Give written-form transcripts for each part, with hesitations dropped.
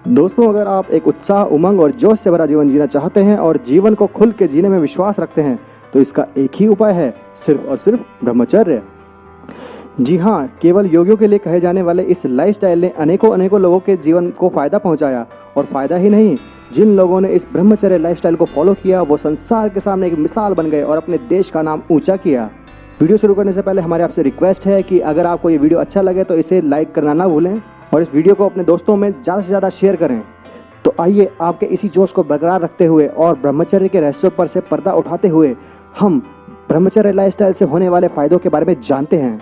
दोस्तों, अगर आप एक उत्साह, उमंग और जोश से भरा जीवन जीना चाहते हैं और जीवन को खुल के जीने में विश्वास रखते हैं तो इसका एक ही उपाय है, सिर्फ और सिर्फ ब्रह्मचर्य। जी हाँ, केवल योगियों के लिए कहे जाने वाले इस लाइफस्टाइल ने अनेकों अनेकों लोगों के जीवन को फायदा पहुंचाया। और फायदा ही नहीं, जिन लोगों ने इस ब्रह्मचर्य लाइफस्टाइल को फॉलो किया वो संसार के सामने एक मिसाल बन गए और अपने देश का नाम ऊंचा किया। वीडियो शुरू करने से पहले हमारे आपसे रिक्वेस्ट है कि अगर आपको ये वीडियो अच्छा लगे तो इसे लाइक करना ना भूलें और इस वीडियो को अपने दोस्तों में ज़्यादा से ज़्यादा शेयर करें। तो आइए आपके इसी जोश को बरकरार रखते हुए और ब्रह्मचर्य के रहस्यों पर से पर्दा उठाते हुए हम ब्रह्मचर्य लाइफस्टाइल से होने वाले फायदों के बारे में जानते हैं।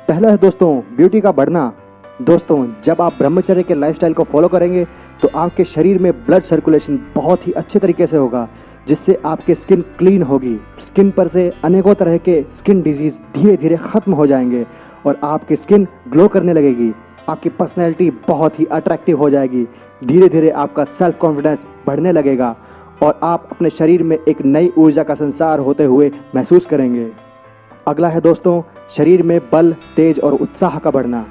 पहला है दोस्तों, ब्यूटी का बढ़ना। दोस्तों, जब आप ब्रह्मचर्य के लाइफस्टाइल को फॉलो करेंगे तो आपके शरीर में ब्लड सर्कुलेशन बहुत ही अच्छे तरीके से होगा, जिससे आपकी स्किन क्लीन होगी। स्किन पर से अनेकों तरह के स्किन डिजीज धीरे धीरे खत्म हो जाएंगे और आपकी स्किन ग्लो करने लगेगी। आपकी पर्सनैलिटी बहुत ही अट्रैक्टिव हो जाएगी। धीरे धीरे आपका सेल्फ कॉन्फिडेंस बढ़ने लगेगा और आप अपने शरीर में एक नई ऊर्जा का संचार होते हुए महसूस करेंगे। अगला है दोस्तों, शरीर में बल, तेज और उत्साह का बढ़ना।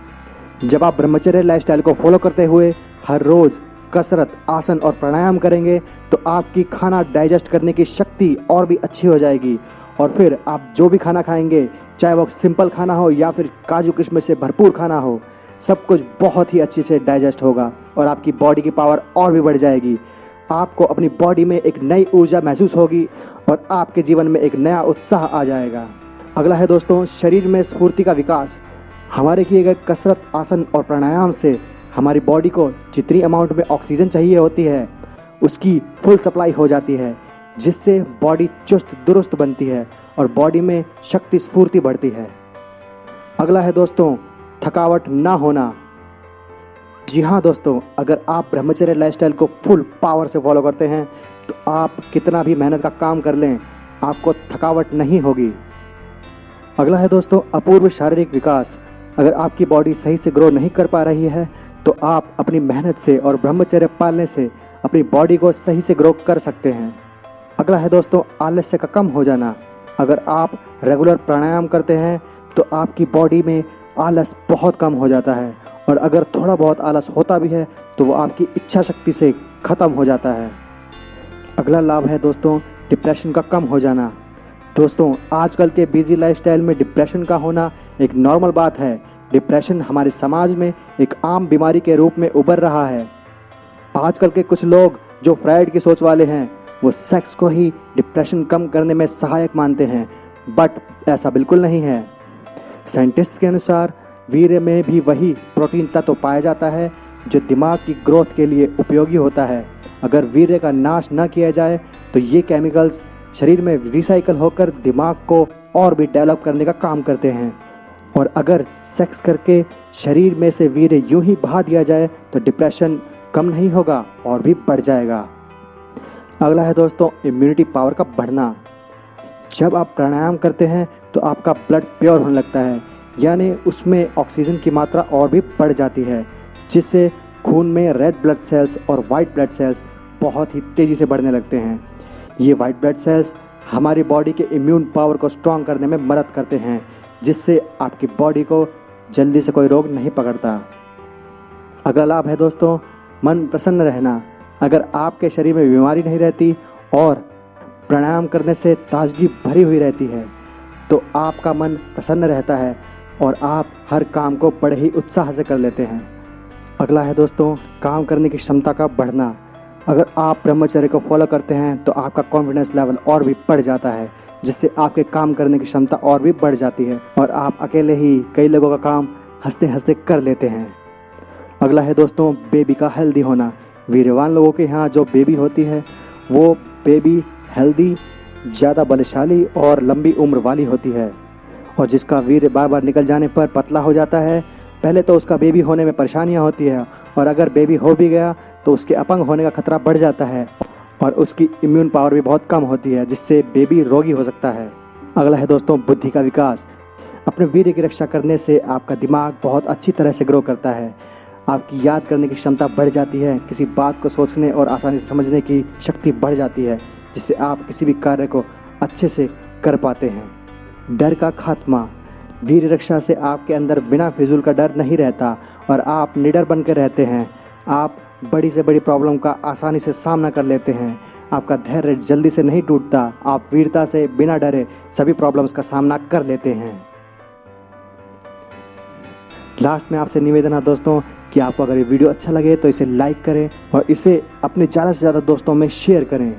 जब आप ब्रह्मचर्य लाइफस्टाइल को फॉलो करते हुए हर रोज कसरत, आसन और प्राणायाम करेंगे तो आपकी खाना डाइजेस्ट करने की शक्ति और भी अच्छी हो जाएगी और फिर आप जो भी खाना खाएंगे, चाहे वो सिंपल खाना हो या फिर काजू किशमिश से भरपूर खाना हो, सब कुछ बहुत ही अच्छी से डाइजेस्ट होगा और आपकी बॉडी की पावर और भी बढ़ जाएगी। आपको अपनी बॉडी में एक नई ऊर्जा महसूस होगी और आपके जीवन में एक नया उत्साह आ जाएगा। अगला है दोस्तों, शरीर में स्फूर्ति का विकास। हमारे किए गए कसरत, आसन और प्राणायाम से हमारी बॉडी को जितनी अमाउंट में ऑक्सीजन चाहिए होती है उसकी फुल सप्लाई हो जाती है, जिससे बॉडी चुस्त दुरुस्त बनती है और बॉडी में शक्ति स्फूर्ति बढ़ती है। अगला है दोस्तों, थकावट ना होना। जी हाँ दोस्तों, अगर आप ब्रह्मचर्य लाइफस्टाइल को फुल पावर से फॉलो करते हैं तो आप कितना भी मेहनत का काम कर लें, आपको थकावट नहीं होगी। अगला है दोस्तों, अपूर्व शारीरिक विकास। अगर आपकी बॉडी सही से ग्रो नहीं कर पा रही है तो आप अपनी मेहनत से और ब्रह्मचर्य पालने से अपनी बॉडी को सही से ग्रो कर सकते हैं। अगला है दोस्तों, आलस्य का कम हो जाना। अगर आप रेगुलर प्राणायाम करते हैं तो आपकी बॉडी में आलस बहुत कम हो जाता है और अगर थोड़ा बहुत आलस होता भी है तो वो आपकी इच्छा शक्ति से ख़त्म हो जाता है। अगला लाभ है दोस्तों, डिप्रेशन का कम हो जाना। दोस्तों, आजकल के बिजी लाइफस्टाइल में डिप्रेशन का होना एक नॉर्मल बात है। डिप्रेशन हमारे समाज में एक आम बीमारी के रूप में उभर रहा है। आजकल के कुछ लोग जो फ्राइड की सोच वाले हैं वो सेक्स को ही डिप्रेशन कम करने में सहायक मानते हैं, बट ऐसा बिल्कुल नहीं है। साइंटिस्ट के अनुसार वीर्य में भी वही प्रोटीन तत्व पाया जाता है जो दिमाग की ग्रोथ के लिए उपयोगी होता है। अगर वीर्य का नाश न किया जाए तो ये केमिकल्स शरीर में रिसाइकल होकर दिमाग को और भी डेवलप करने का काम करते हैं और अगर सेक्स करके शरीर में से वीर्य यूं ही बहा दिया जाए तो डिप्रेशन कम नहीं होगा और भी बढ़ जाएगा। अगला है दोस्तों, इम्यूनिटी पावर का बढ़ना। जब आप प्राणायाम करते हैं तो आपका ब्लड प्योर होने लगता है, यानी उसमें ऑक्सीजन की मात्रा और भी बढ़ जाती है, जिससे खून में रेड ब्लड सेल्स और वाइट ब्लड सेल्स बहुत ही तेज़ी से बढ़ने लगते हैं। ये वाइट ब्लड सेल्स हमारी बॉडी के इम्यून पावर को स्ट्रॉन्ग करने में मदद करते हैं, जिससे आपकी बॉडी को जल्दी से कोई रोग नहीं पकड़ता। अगला लाभ है दोस्तों, मन प्रसन्न रहना। अगर आपके शरीर में बीमारी नहीं रहती और प्राणायाम करने से ताजगी भरी हुई रहती है तो आपका मन प्रसन्न रहता है और आप हर काम को बड़े ही उत्साह से कर लेते हैं। अगला है दोस्तों, काम करने की क्षमता का बढ़ना। अगर आप ब्रह्मचर्य को फॉलो करते हैं तो आपका कॉन्फिडेंस लेवल और भी बढ़ जाता है, जिससे आपके काम करने की क्षमता और भी बढ़ जाती है और आप अकेले ही कई लोगों का काम हंसते हंसते कर लेते हैं। अगला है दोस्तों, बेबी का हेल्दी होना। वीर्यवान लोगों के यहाँ जो बेबी होती है वो बेबी हेल्दी, ज़्यादा बलशाली और लंबी उम्र वाली होती है और जिसका वीर्य बार बार निकल जाने पर पतला हो जाता है। पहले तो उसका बेबी होने में परेशानियाँ होती है और अगर बेबी हो भी गया तो उसके अपंग होने का खतरा बढ़ जाता है और उसकी इम्यून पावर भी बहुत कम होती है, जिससे बेबी रोगी हो सकता है। अगला है दोस्तों, बुद्धि का विकास। अपने वीर्य की रक्षा करने से आपका दिमाग बहुत अच्छी तरह से ग्रो करता है। आपकी याद करने की क्षमता बढ़ जाती है, किसी बात को सोचने और आसानी से समझने की शक्ति बढ़ जाती है, जिससे आप किसी भी कार्य को अच्छे से कर पाते हैं। डर का खात्मा। वीर रक्षा से आपके अंदर बिना फिजूल का डर नहीं रहता और आप निडर बन के रहते हैं। आप बड़ी से बड़ी प्रॉब्लम का आसानी से सामना कर लेते हैं। आपका धैर्य जल्दी से नहीं टूटता। आप वीरता से बिना डरे सभी प्रॉब्लम्स का सामना कर लेते हैं। लास्ट में आपसे निवेदन है दोस्तों कि आपको अगर ये वीडियो अच्छा लगे तो इसे लाइक करें और इसे अपने ज़्यादा से ज़्यादा दोस्तों में शेयर करें।